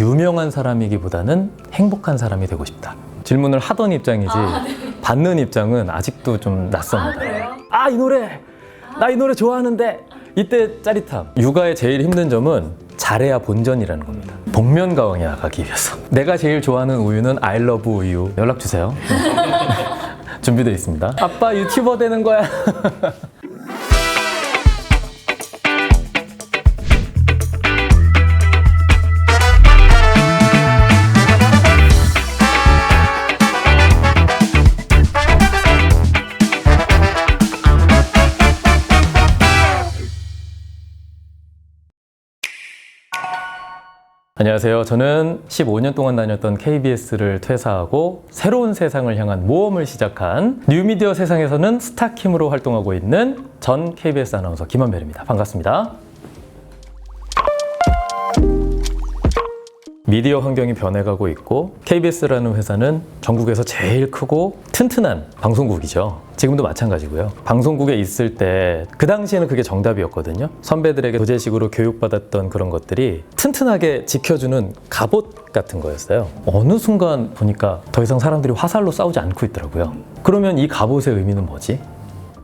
유명한 사람이기보다는 행복한 사람이 되고 싶다. 질문을 하던 입장이지 받는 입장은 아직도 좀 낯섭니다. 그래요? 이 노래! 나 이 노래 좋아하는데! 이때 짜릿함. 육아의 제일 힘든 점은 잘해야 본전이라는 겁니다. 복면가왕에 나가기 위해서. 내가 제일 좋아하는 우유는 I love 우유. 연락 주세요. 준비되어 있습니다. 아빠 유튜버 되는 거야. 안녕하세요. 저는 15년 동안 다녔던 KBS를 퇴사하고 새로운 세상을 향한 모험을 시작한 뉴미디어 세상에서는 스타킴으로 활동하고 있는 전 KBS 아나운서 김한별입니다. 반갑습니다. 미디어 환경이 변해가고 있고 KBS라는 회사는 전국에서 제일 크고 튼튼한 방송국이죠. 지금도 마찬가지고요. 방송국에 있을 때 그 당시에는 그게 정답이었거든요. 선배들에게 도제식으로 교육받았던 그런 것들이 튼튼하게 지켜주는 갑옷 같은 거였어요. 어느 순간 보니까 더 이상 사람들이 화살로 싸우지 않고 있더라고요. 그러면 이 갑옷의 의미는 뭐지?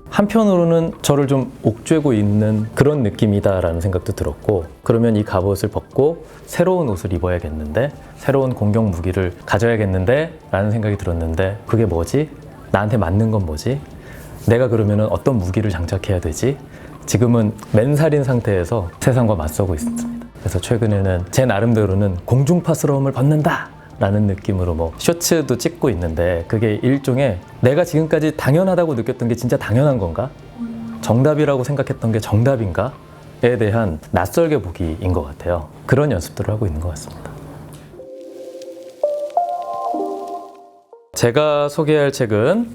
한편으로는 저를 좀 옥죄고 있는 그런 느낌이다라는 생각도 들었고, 그러면 이 갑옷을 벗고 새로운 옷을 입어야겠는데, 새로운 공격 무기를 가져야겠는데 라는 생각이 들었는데, 그게 뭐지? 나한테 맞는 건 뭐지? 내가 그러면 어떤 무기를 장착해야 되지? 지금은 맨살인 상태에서 세상과 맞서고 있습니다. 그래서 최근에는 제 나름대로는 공중파스러움을 벗는다! 라는 느낌으로 쇼츠도 찍고 있는데, 그게 일종의 내가 지금까지 당연하다고 느꼈던 게 진짜 당연한 건가? 정답이라고 생각했던 게 정답인가? 에 대한 낯설게 보기인 것 같아요. 그런 연습들을 하고 있는 것 같습니다. 제가 소개할 책은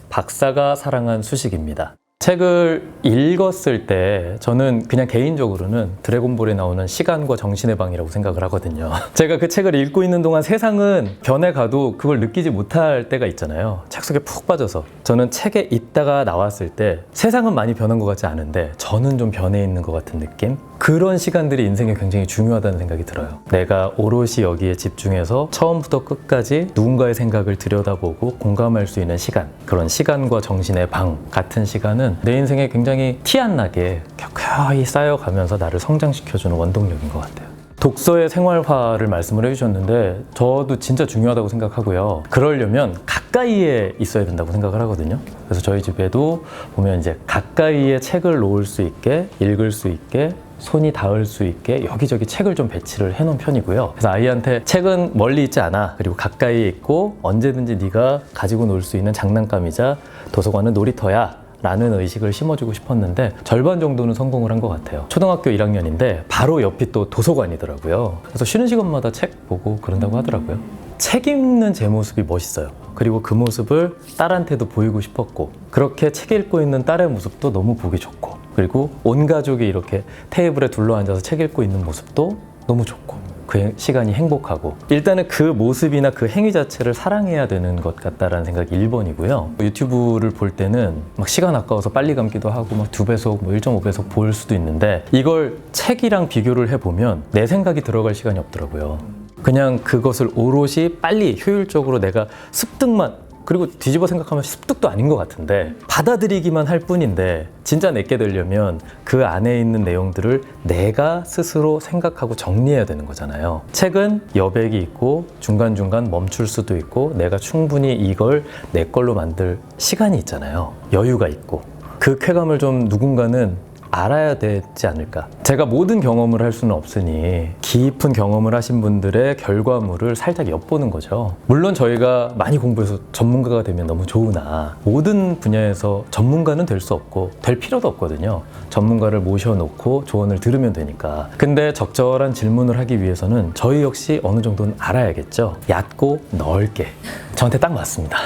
박사가 사랑한 수식입니다. 책을 읽었을 때 저는 그냥 개인적으로는 드래곤볼에 나오는 시간과 정신의 방이라고 생각을 하거든요. 제가 그 책을 읽고 있는 동안 세상은 변해가도 그걸 느끼지 못할 때가 있잖아요. 책 속에 푹 빠져서. 저는 책에 있다가 나왔을 때 세상은 많이 변한 것 같지 않은데 저는 좀 변해 있는 것 같은 느낌? 그런 시간들이 인생에 굉장히 중요하다는 생각이 들어요. 내가 오롯이 여기에 집중해서 처음부터 끝까지 누군가의 생각을 들여다보고 공감할 수 있는 시간, 그런 시간과 정신의 방 같은 시간은 내 인생에 굉장히 티 안 나게 켜켜이 쌓여가면서 나를 성장시켜주는 원동력인 것 같아요. 독서의 생활화를 말씀을 해주셨는데 저도 진짜 중요하다고 생각하고요. 그러려면 가까이에 있어야 된다고 생각을 하거든요. 그래서 저희 집에도 보면 이제 가까이에 책을 놓을 수 있게, 읽을 수 있게, 손이 닿을 수 있게 여기저기 책을 좀 배치를 해놓은 편이고요. 그래서 아이한테 책은 멀리 있지 않아, 그리고 가까이에 있고 언제든지 네가 가지고 놀 수 있는 장난감이자 도서관은 놀이터야 라는 의식을 심어주고 싶었는데 절반 정도는 성공을 한 것 같아요. 초등학교 1학년인데 바로 옆이 또 도서관이더라고요. 그래서 쉬는 시간마다 책 보고 그런다고 하더라고요. 책 읽는 제 모습이 멋있어요. 그리고 그 모습을 딸한테도 보이고 싶었고, 그렇게 책 읽고 있는 딸의 모습도 너무 보기 좋고, 그리고 온 가족이 이렇게 테이블에 둘러앉아서 책 읽고 있는 모습도 너무 좋고, 그 시간이 행복하고, 일단은 그 모습이나 그 행위 자체를 사랑해야 되는 것 같다라는 생각이 1번이고요. 유튜브를 볼 때는 막 시간 아까워서 빨리 감기도 하고 막 2배속, 1.5배속 볼 수도 있는데, 이걸 책이랑 비교를 해보면 내 생각이 들어갈 시간이 없더라고요. 그냥 그것을 오롯이 빨리 효율적으로 내가 습득만, 그리고 뒤집어 생각하면 습득도 아닌 것 같은데 받아들이기만 할 뿐인데, 진짜 내게 되려면 그 안에 있는 내용들을 내가 스스로 생각하고 정리해야 되는 거잖아요. 책은 여백이 있고 중간중간 멈출 수도 있고 내가 충분히 이걸 내 걸로 만들 시간이 있잖아요. 여유가 있고. 그 쾌감을 좀 누군가는 알아야 되지 않을까. 제가 모든 경험을 할 수는 없으니 깊은 경험을 하신 분들의 결과물을 살짝 엿보는 거죠. 물론 저희가 많이 공부해서 전문가가 되면 너무 좋으나 모든 분야에서 전문가는 될 수 없고 될 필요도 없거든요. 전문가를 모셔놓고 조언을 들으면 되니까. 근데 적절한 질문을 하기 위해서는 저희 역시 어느 정도는 알아야겠죠. 얕고 넓게. 저한테 딱 맞습니다.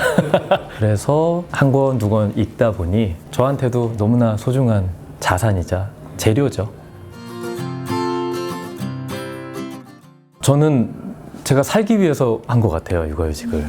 그래서 한 권, 두 권 읽다 보니 저한테도 너무나 소중한 자산이자 재료죠. 저는 제가 살기 위해서 한 것 같아요, 육아휴직을.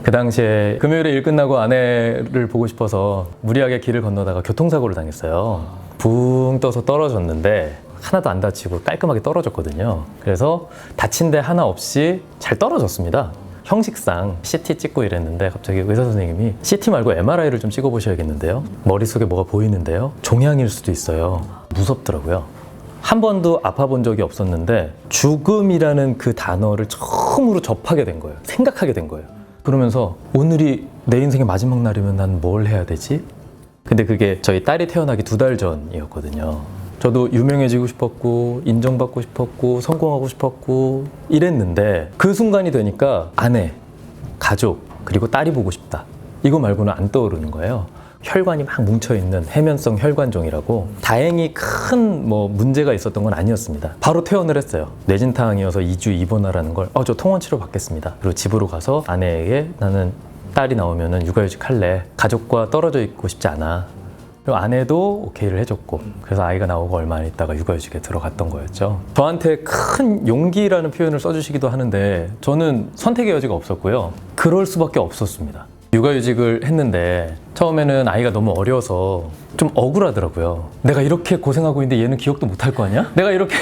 그 당시에 금요일에 일 끝나고 아내를 보고 싶어서 무리하게 길을 건너다가 교통사고를 당했어요. 붕 떠서 떨어졌는데 하나도 안 다치고 깔끔하게 떨어졌거든요. 그래서 다친 데 하나 없이 잘 떨어졌습니다. 형식상 CT 찍고 이랬는데 갑자기 의사 선생님이 CT 말고 MRI를 좀 찍어보셔야겠는데요. 머릿속에 뭐가 보이는데요. 종양일 수도 있어요. 무섭더라고요. 한 번도 아파본 적이 없었는데 죽음이라는 그 단어를 처음으로 접하게 된 거예요. 생각하게 된 거예요. 그러면서 오늘이 내 인생의 마지막 날이면 난 뭘 해야 되지? 근데 그게 저희 딸이 태어나기 2달 전이었거든요. 저도 유명해지고 싶었고 인정받고 싶었고 성공하고 싶었고 이랬는데 그 순간이 되니까 아내, 가족, 그리고 딸이 보고 싶다. 이거 말고는 안 떠오르는 거예요. 혈관이 막 뭉쳐있는 해면성 혈관종이라고 다행히 큰 문제가 있었던 건 아니었습니다. 바로 퇴원을 했어요. 뇌진탕이어서 2주 입원하라는 걸 저 통원치료 받겠습니다. 그리고 집으로 가서 아내에게 나는 딸이 나오면 육아휴직 할래. 가족과 떨어져 있고 싶지 않아. 그리고 아내도 오케이를 해줬고 그래서 아이가 나오고 얼마 안 있다가 육아휴직에 들어갔던 거였죠. 저한테 큰 용기라는 표현을 써주시기도 하는데 저는 선택의 여지가 없었고요. 그럴 수밖에 없었습니다. 육아휴직을 했는데 처음에는 아이가 너무 어려서 좀 억울하더라고요. 내가 이렇게 고생하고 있는데 얘는 기억도 못할 거 아니야? 내가 이렇게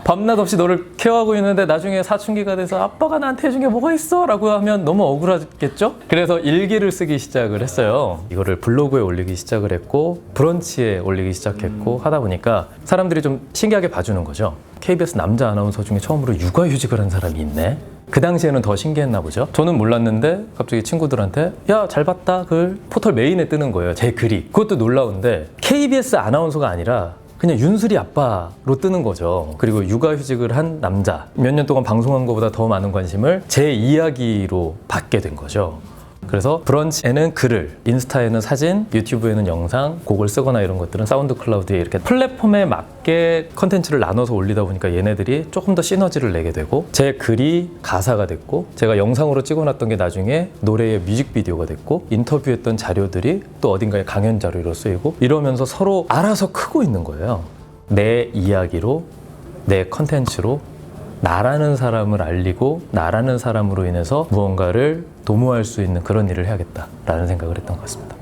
밤낮 없이 너를 케어하고 있는데 나중에 사춘기가 돼서 아빠가 나한테 해준 게 뭐가 있어? 라고 하면 너무 억울하겠죠? 그래서 일기를 쓰기 시작을 했어요. 이거를 블로그에 올리기 시작을 했고 브런치에 올리기 시작했고 하다 보니까 사람들이 좀 신기하게 봐주는 거죠. KBS 남자 아나운서 중에 처음으로 육아휴직을 한 사람이 있네? 그 당시에는 더 신기했나 보죠. 저는 몰랐는데 갑자기 친구들한테 야, 잘 봤다. 글 포털 메인에 뜨는 거예요. 제 글이. 그것도 놀라운데 KBS 아나운서가 아니라 그냥 윤수리 아빠로 뜨는 거죠. 그리고 육아휴직을 한 남자. 몇 년 동안 방송한 것보다 더 많은 관심을 제 이야기로 받게 된 거죠. 그래서 브런치에는 글을, 인스타에는 사진, 유튜브에는 영상, 곡을 쓰거나 이런 것들은 사운드 클라우드에 이렇게 플랫폼에 맞게 컨텐츠를 나눠서 올리다 보니까 얘네들이 조금 더 시너지를 내게 되고 제 글이 가사가 됐고 제가 영상으로 찍어놨던 게 나중에 노래의 뮤직비디오가 됐고 인터뷰했던 자료들이 또 어딘가에 강연 자료로 쓰이고 이러면서 서로 알아서 크고 있는 거예요. 내 이야기로, 내 컨텐츠로 나라는 사람을 알리고 나라는 사람으로 인해서 무언가를 도모할 수 있는 그런 일을 해야겠다라는 생각을 했던 것 같습니다.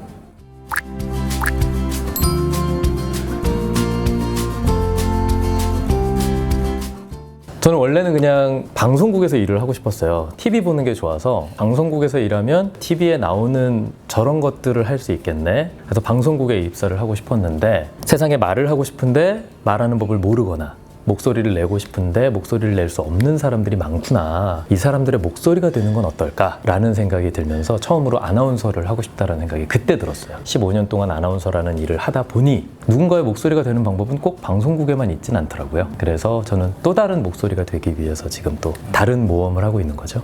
저는 원래는 그냥 방송국에서 일을 하고 싶었어요. TV 보는 게 좋아서 방송국에서 일하면 TV에 나오는 저런 것들을 할 수 있겠네. 그래서 방송국에 입사를 하고 싶었는데 세상에 말을 하고 싶은데 말하는 법을 모르거나 목소리를 내고 싶은데 목소리를 낼 수 없는 사람들이 많구나. 이 사람들의 목소리가 되는 건 어떨까라는 생각이 들면서 처음으로 아나운서를 하고 싶다라는 생각이 그때 들었어요. 15년 동안 아나운서라는 일을 하다 보니 누군가의 목소리가 되는 방법은 꼭 방송국에만 있진 않더라고요. 그래서 저는 또 다른 목소리가 되기 위해서 지금 또 다른 모험을 하고 있는 거죠.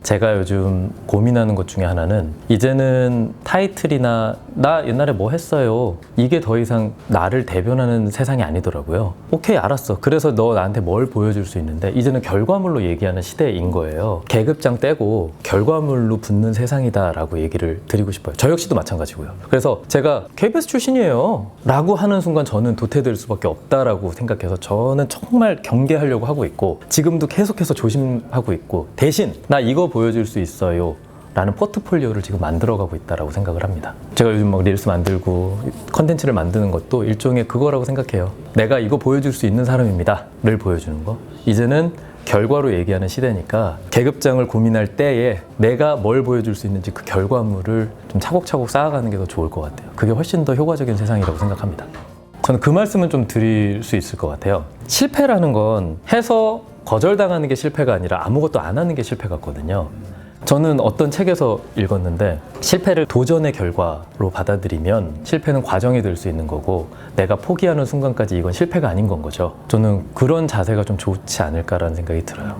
제가 요즘 고민하는 것 중에 하나는 이제는 타이틀이나 나 옛날에 뭐 했어요 이게 더 이상 나를 대변하는 세상이 아니더라고요. 오케이, 알았어. 그래서 너 나한테 뭘 보여줄 수 있는데 이제는 결과물로 얘기하는 시대인 거예요. 계급장 떼고 결과물로 붙는 세상이다 라고 얘기를 드리고 싶어요. 저 역시도 마찬가지고요. 그래서 제가 KBS 출신이에요 라고 하는 순간 저는 도태될 수밖에 없다라고 생각해서 저는 정말 경계하려고 하고 있고 지금도 계속해서 조심하고 있고 대신 나 이거 보여줄 수 있어요 라는 포트폴리오를 지금 만들어가고 있다고 생각을 합니다. 제가 요즘 막 릴스 만들고 컨텐츠를 만드는 것도 일종의 그거라고 생각해요. 내가 이거 보여줄 수 있는 사람입니다 를 보여주는 거. 이제는 결과로 얘기하는 시대니까 계급장을 고민할 때에 내가 뭘 보여줄 수 있는지 그 결과물을 좀 차곡차곡 쌓아가는 게 더 좋을 것 같아요. 그게 훨씬 더 효과적인 세상이라고 생각합니다. 저는 그 말씀은 좀 드릴 수 있을 것 같아요. 실패라는 건 해서 거절당하는 게 실패가 아니라 아무것도 안 하는 게 실패 같거든요. 저는 어떤 책에서 읽었는데 실패를 도전의 결과로 받아들이면 실패는 과정이 될 수 있는 거고 내가 포기하는 순간까지 이건 실패가 아닌 건 거죠. 저는 그런 자세가 좀 좋지 않을까라는 생각이 들어요.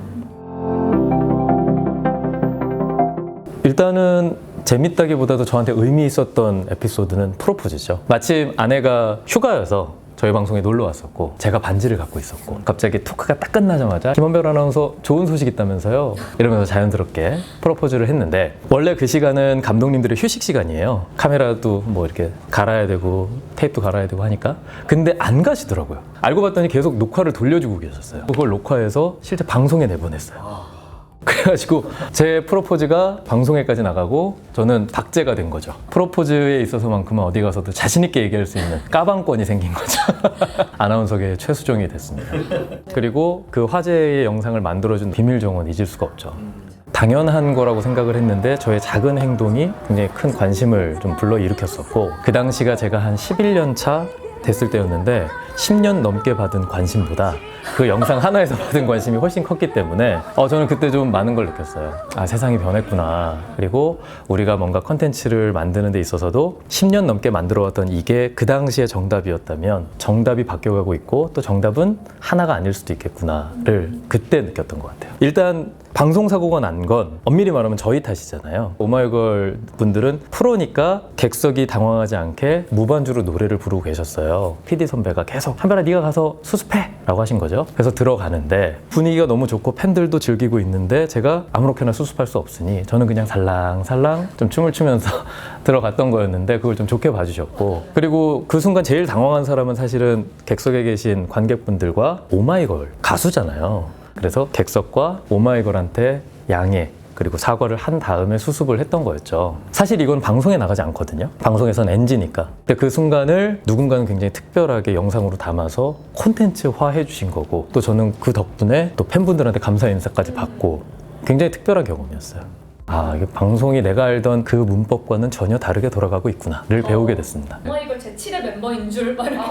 일단은 재밌다기보다도 저한테 의미 있었던 에피소드는 프로포즈죠. 마침 아내가 휴가여서 저희 방송에 놀러 왔었고 제가 반지를 갖고 있었고 갑자기 토크가 딱 끝나자마자 김원별 아나운서 좋은 소식 있다면서요 이러면서 자연스럽게 프로포즈를 했는데 원래 그 시간은 감독님들의 휴식 시간이에요. 카메라도 뭐 이렇게 갈아야 되고 테이프도 갈아야 되고 하니까. 근데 안 가시더라고요. 알고 봤더니 계속 녹화를 돌려주고 계셨어요. 그걸 녹화해서 실제 방송에 내보냈어요. 그래가지고 제 프로포즈가 방송에까지 나가고 저는 박제가 된 거죠. 프로포즈에 있어서만큼은 어디 가서도 자신 있게 얘기할 수 있는 까방권이 생긴 거죠. 아나운서계의 최수종이 됐습니다. 그리고 그 화제의 영상을 만들어준 비밀정원 잊을 수가 없죠. 당연한 거라고 생각을 했는데 저의 작은 행동이 굉장히 큰 관심을 좀 불러일으켰었고, 그 당시가 제가 한 11년 차 됐을 때였는데 10년 넘게 받은 관심보다 그 영상 하나에서 받은 관심이 훨씬 컸기 때문에 저는 그때 좀 많은 걸 느꼈어요. 아, 세상이 변했구나. 그리고 우리가 뭔가 컨텐츠를 만드는 데 있어서도 10년 넘게 만들어왔던 이게 그 당시에 정답이었다면 정답이 바뀌어가고 있고 또 정답은 하나가 아닐 수도 있겠구나를 그때 느꼈던 것 같아요. 일단 방송사고가 난 건 엄밀히 말하면 저희 탓이잖아요. 오마이걸 분들은 프로니까 객석이 당황하지 않게 무반주로 노래를 부르고 계셨어요. PD 선배가 계속 한별아 네가 가서 수습해! 라고 하신 거죠. 그래서 들어가는데 분위기가 너무 좋고 팬들도 즐기고 있는데 제가 아무렇게나 수습할 수 없으니 저는 그냥 살랑살랑 좀 춤을 추면서 들어갔던 거였는데 그걸 좀 좋게 봐주셨고, 그리고 그 순간 제일 당황한 사람은 사실은 객석에 계신 관객분들과 오마이걸 가수잖아요. 그래서 객석과 오마이걸한테 양해 그리고 사과를 한 다음에 수습을 했던 거였죠. 사실 이건 방송에 나가지 않거든요. 방송에선 NG니까. 근데 그 순간을 누군가는 굉장히 특별하게 영상으로 담아서 콘텐츠화 해주신 거고, 또 저는 그 덕분에 또 팬분들한테 감사 인사까지 받고 굉장히 특별한 경험이었어요. 아, 이게 방송이 내가 알던 그 문법과는 전혀 다르게 돌아가고 있구나를 배우게 됐습니다. 오마이걸 제7의 멤버인 줄 말이야.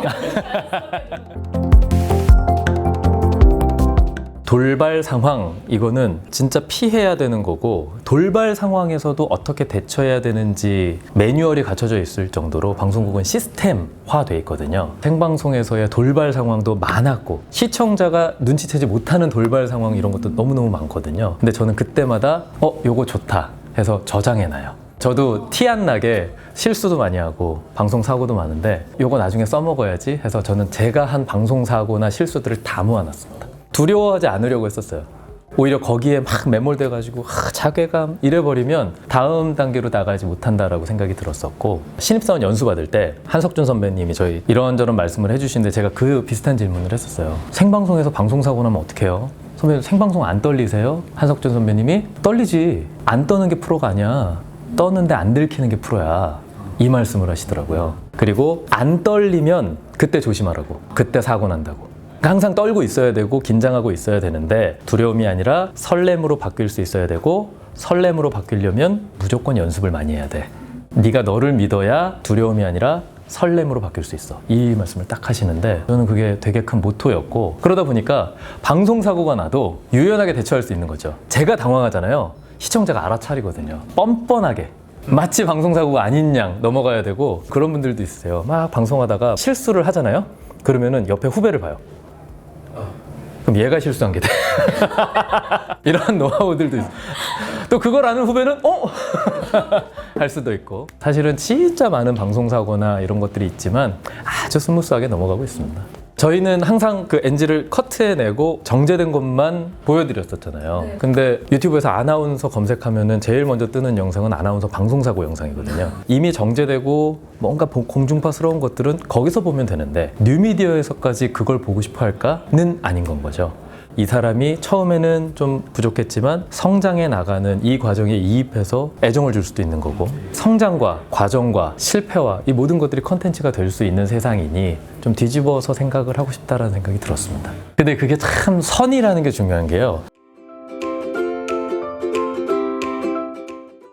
돌발 상황, 이거는 진짜 피해야 되는 거고, 돌발 상황에서도 어떻게 대처해야 되는지 매뉴얼이 갖춰져 있을 정도로 방송국은 시스템화돼 있거든요. 생방송에서의 돌발 상황도 많았고 시청자가 눈치채지 못하는 돌발 상황 이런 것도 너무너무 많거든요. 근데 저는 그때마다 요거 좋다 해서 저장해놔요. 저도 티 안 나게 실수도 많이 하고 방송 사고도 많은데 요거 나중에 써먹어야지 해서 저는 제가 한 방송 사고나 실수들을 다 모아놨습니다. 두려워하지 않으려고 했었어요. 오히려 거기에 막 매몰돼가지고 자괴감 이래버리면 다음 단계로 나가지 못한다라고 생각이 들었었고, 신입사원 연수 받을 때 한석준 선배님이 저희 이런저런 말씀을 해주시는데 제가 그 비슷한 질문을 했었어요. 생방송에서 방송사고 나면 어떡해요? 선배님 생방송 안 떨리세요? 한석준 선배님이 떨리지. 안 떠는 게 프로가 아니야. 떠는데 안 들키는 게 프로야. 이 말씀을 하시더라고요. 그리고 안 떨리면 그때 조심하라고. 그때 사고 난다고. 항상 떨고 있어야 되고 긴장하고 있어야 되는데 두려움이 아니라 설렘으로 바뀔 수 있어야 되고, 설렘으로 바뀌려면 무조건 연습을 많이 해야 돼. 네가 너를 믿어야 두려움이 아니라 설렘으로 바뀔 수 있어. 이 말씀을 딱 하시는데 저는 그게 되게 큰 모토였고, 그러다 보니까 방송사고가 나도 유연하게 대처할 수 있는 거죠. 제가 당황하잖아요. 시청자가 알아차리거든요. 뻔뻔하게. 마치 방송사고가 아닌 양 넘어가야 되고, 그런 분들도 있으세요. 막 방송하다가 실수를 하잖아요. 그러면은 옆에 후배를 봐요. 그럼 얘가 실수한 게 돼. 이런 노하우들도 있어. 또 그걸 아는 후배는 할 수도 있고. 사실은 진짜 많은 방송사고나 이런 것들이 있지만 아주 스무스하게 넘어가고 있습니다. 저희는 항상 그 NG를 커트해내고 정제된 것만 보여드렸었잖아요. 네. 근데 유튜브에서 아나운서 검색하면은 제일 먼저 뜨는 영상은 아나운서 방송사고 영상이거든요. 이미 정제되고 뭔가 공중파스러운 것들은 거기서 보면 되는데 뉴미디어에서까지 그걸 보고 싶어 할까는 아닌 건 거죠. 이 사람이 처음에는 좀 부족했지만 성장해 나가는 이 과정에 이입해서 애정을 줄 수도 있는 거고, 성장과 과정과 실패와 이 모든 것들이 컨텐츠가 될 수 있는 세상이니 좀 뒤집어서 생각을 하고 싶다라는 생각이 들었습니다. 근데 그게 참 선이라는 게 중요한 게요.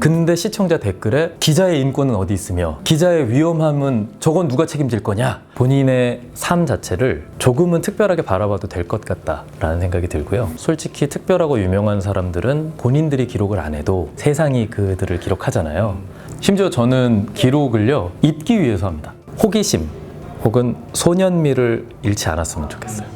근데 시청자 댓글에 기자의 인권은 어디 있으며 기자의 위험함은 저건 누가 책임질 거냐? 본인의 삶 자체를 조금은 특별하게 바라봐도 될 것 같다라는 생각이 들고요. 솔직히 특별하고 유명한 사람들은 본인들이 기록을 안 해도 세상이 그들을 기록하잖아요. 심지어 저는 기록을요, 잊기 위해서 합니다. 호기심 혹은 소년미를 잃지 않았으면 좋겠어요.